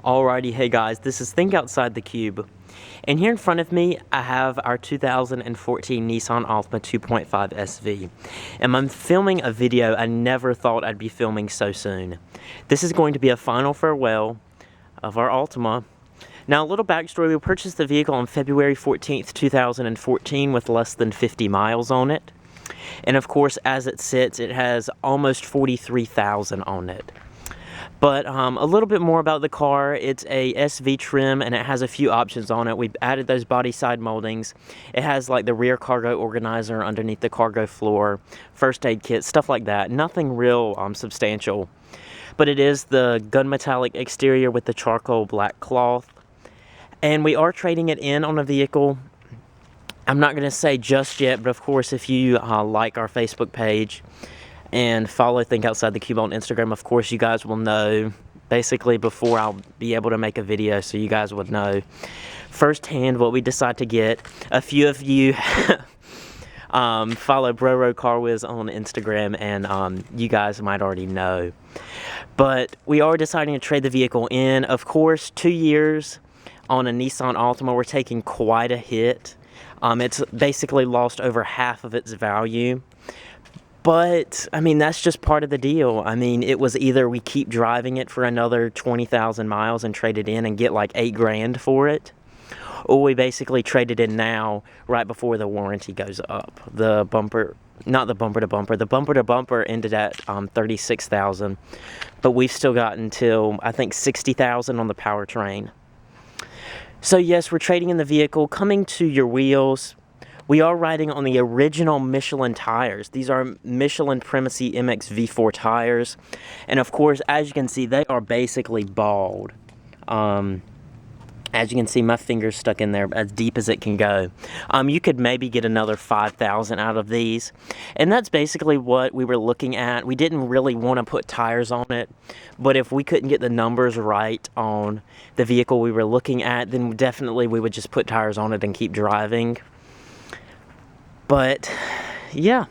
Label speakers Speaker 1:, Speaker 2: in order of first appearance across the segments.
Speaker 1: Alrighty, hey guys, this is Think Outside the Cube. And here in front of me, I have our 2014 Nissan Altima 2.5 SV. And I'm filming a video I never thought I'd be filming so soon. This is going to be a final farewell of our Altima. Now, a little backstory, we purchased the vehicle on February 14th, 2014 with less than 50 miles on it. And of course, as it sits, it has almost 43,000 on it. But a little bit more about the car. It's a SV trim and it has a few options on it. We've added those body side moldings. It has like the rear cargo organizer underneath the cargo floor, first aid kit, stuff like that. Nothing real substantial. But it is the gunmetallic exterior with the charcoal black cloth. And we are trading it in on a vehicle. I'm not going to say just yet, but of course if you like our Facebook page and follow Think Outside the Cube on Instagram, of course you guys will know basically before I'll be able to make a video, so you guys would know firsthand what we decide to get. A few of you follow Bro Car Whiz on Instagram, and you guys might already know. But we are deciding to trade the vehicle in. Of course, 2 years on a Nissan Altima, we're taking quite a hit. It's basically lost over half of its value. But, I mean, that's just part of the deal. I mean, it was either we keep driving it for another 20,000 miles and trade it in and get like $8 grand for it, or we basically trade it in now right before the warranty goes up. The bumper, not the bumper to bumper, the bumper to bumper ended at 36,000, but we've still got until, I think, 60,000 on the powertrain. So yes, we're trading in the vehicle. Coming to your wheels, we are riding on the original Michelin tires. These are Michelin Primacy MX V4 tires. And of course, as you can see, they are basically bald. As you can see, my finger's stuck in there as deep as it can go. You could maybe get another 5,000 out of these. And that's basically what we were looking at. We didn't really want to put tires on it, but if we couldn't get the numbers right on the vehicle we were looking at, then definitely we would just put tires on it and keep driving. But yeah,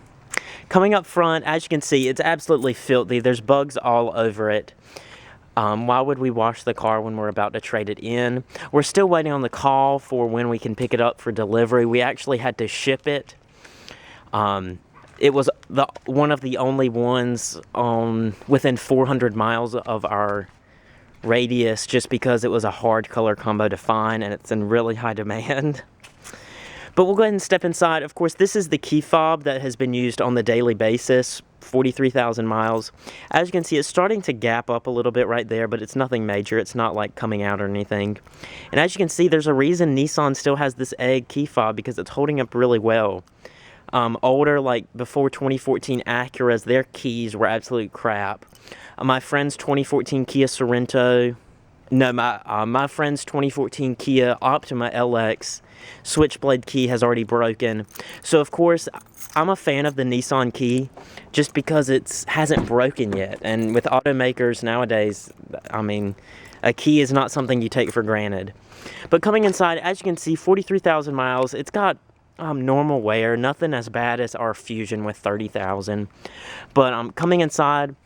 Speaker 1: coming up front, as you can see, it's absolutely filthy. There's bugs all over it. Why would we wash the car when we're about to trade it in? We're still waiting on the call for when we can pick it up for delivery. We actually had to ship it. It was one of the only ones within 400 miles of our radius, just because it was a hard color combo to find and it's in really high demand. But we'll go ahead and step inside. Of course, this is the key fob that has been used on the daily basis, 43,000 miles. As you can see, it's starting to gap up a little bit right there, but it's nothing major. It's not like coming out or anything. And as you can see, there's a reason Nissan still has this egg key fob, because it's holding up really well. Older, like before 2014 Acuras, their keys were absolute crap. My friend's 2014 Kia Sorento, no, my friend's 2014 Kia Optima LX switchblade key has already broken. So of course, I'm a fan of the Nissan key just because it hasn't broken yet. And with automakers nowadays, I mean, a key is not something you take for granted. But coming inside, as you can see, 43,000 miles. It's got normal wear, nothing as bad as our Fusion with 30,000. But coming inside,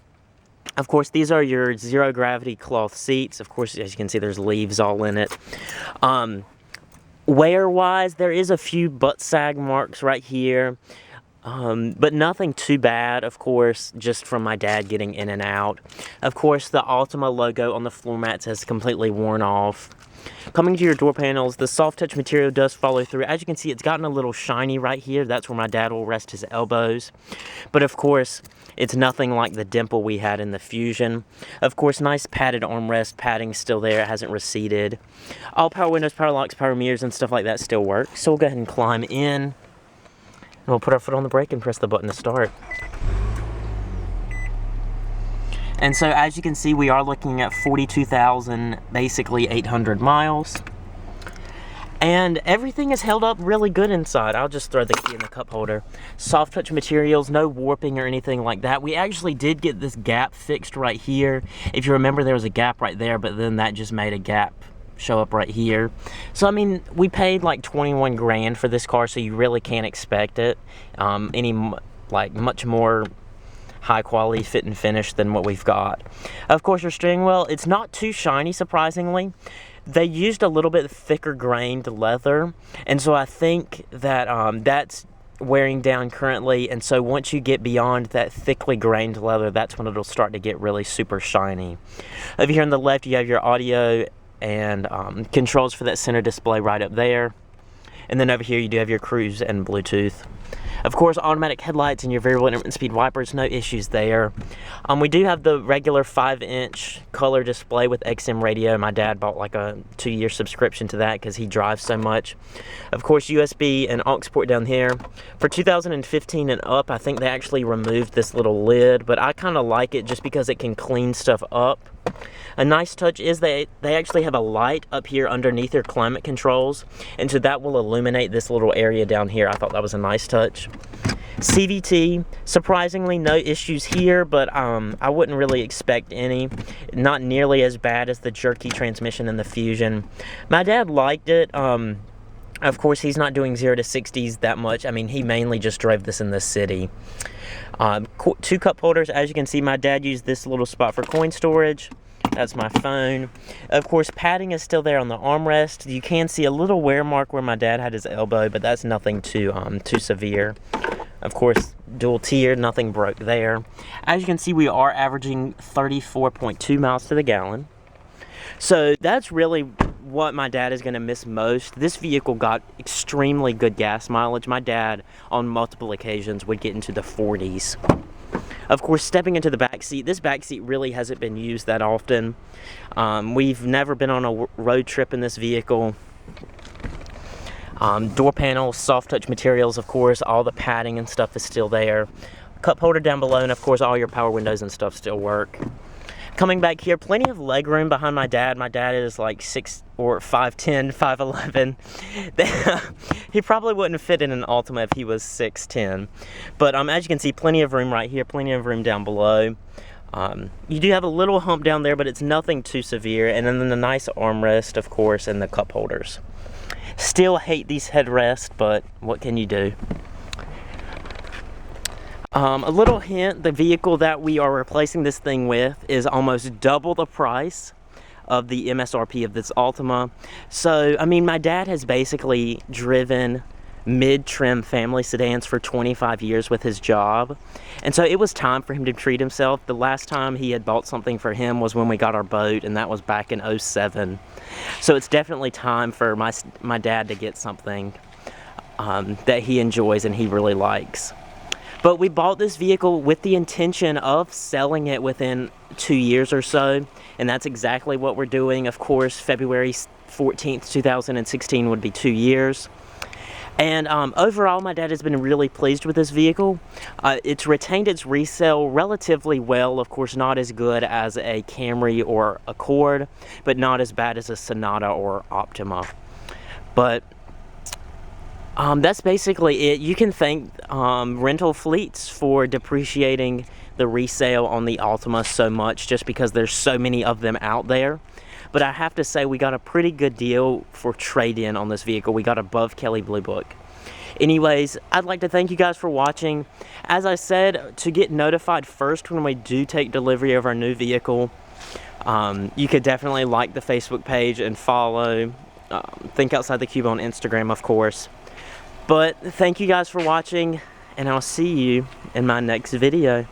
Speaker 1: of course, these are your zero gravity cloth seats. Of course, as you can see, there's leaves all in it. Wear-wise, there is a few butt sag marks right here, but nothing too bad, of course, just from my dad getting in and out. Of course, the Altima logo on the floor mats has completely worn off. Coming to your door panels, the soft touch material does follow through. As you can see, it's gotten a little shiny right here. That's where my dad will rest his elbows. But of course, it's nothing like the dimple we had in the Fusion. Of course, nice padded armrest. Padding's still there. It hasn't receded. All power windows, power locks, power mirrors, and stuff like that still work. So we'll go ahead and climb in. And we'll put our foot on the brake and press the button to start. And so as you can see, we are looking at 42,000, basically 800 miles. And everything is held up really good inside. I'll just throw the key in the cup holder. Soft touch materials, no warping or anything like that. We actually did get this gap fixed right here. If you remember, there was a gap right there, but then that just made a gap show up right here. So I mean, we paid like 21 grand for this car, so you really can't expect it much more high quality fit and finish than what we've got. Of course, your steering wheel, it's not too shiny, surprisingly. They used a little bit thicker grained leather, and so I think that that's wearing down currently, and so once you get beyond that thickly grained leather, that's when it'll start to get really super shiny. Over here on the left, you have your audio and controls for that center display right up there. And then over here you do have your cruise and Bluetooth. Of course, automatic headlights and your variable intermittent speed wipers, no issues there. We do have the regular 5-inch color display with XM radio. My dad bought like a 2-year subscription to that because he drives so much. Of course, USB and aux port down here. For 2015 and up, I think they actually removed this little lid, but I kind of like it just because it can clean stuff up. A nice touch is they actually have a light up here underneath your climate controls, and so that will illuminate this little area down here. I thought that was a nice touch. CVT, surprisingly no issues here, but I wouldn't really expect any. Not nearly as bad as the jerky transmission and the Fusion. My dad liked it. Of course, he's not doing 0 to 60s that much. I mean, he mainly just drove this in the city. 2 cup holders. As you can see, my dad used this little spot for coin storage. That's my phone. Of course, padding is still there on the armrest. You can see a little wear mark where my dad had his elbow, but that's nothing too severe. Of course, dual tiered, nothing broke there. As you can see, we are averaging 34.2 miles to the gallon. So that's really what my dad is going to miss most. This vehicle got extremely good gas mileage. My dad, on multiple occasions, would get into the 40s. Of course, stepping into the back seat, this back seat really hasn't been used that often. We've never been on a road trip in this vehicle. Door panels, soft touch materials, of course, all the padding and stuff is still there. Cup holder down below, and of course all your power windows and stuff still work. Coming back here, plenty of leg room behind my dad. My dad is like 5'10", 5'11". He probably wouldn't fit in an Altima if he was 6'10". But as you can see, plenty of room right here, plenty of room down below. You do have a little hump down there, but it's nothing too severe. And then the nice armrest, of course, and the cup holders. Still hate these headrests, but what can you do? A little hint, the vehicle that we are replacing this thing with is almost double the price of the MSRP of this Altima. So, I mean, my dad has basically driven mid-trim family sedans for 25 years with his job. And so it was time for him to treat himself. The last time he had bought something for him was when we got our boat, and that was back in '07. So it's definitely time for my dad to get something that he enjoys and he really likes. But we bought this vehicle with the intention of selling it within 2 years or so, and that's exactly what we're doing. Of course, February 14th, 2016 would be 2 years. And overall, my dad has been really pleased with this vehicle. It's retained its resale relatively well. Of course, not as good as a Camry or Accord, but not as bad as a Sonata or Optima. But that's basically it. You can thank rental fleets for depreciating the resale on the Altima so much, just because there's so many of them out there. But I have to say, we got a pretty good deal for trade-in on this vehicle. We got above Kelley Blue Book. Anyways, I'd like to thank you guys for watching. As I said, to get notified first when we do take delivery of our new vehicle, you could definitely like the Facebook page and follow Think Outside the Cube on Instagram, of course. But thank you guys for watching, and I'll see you in my next video.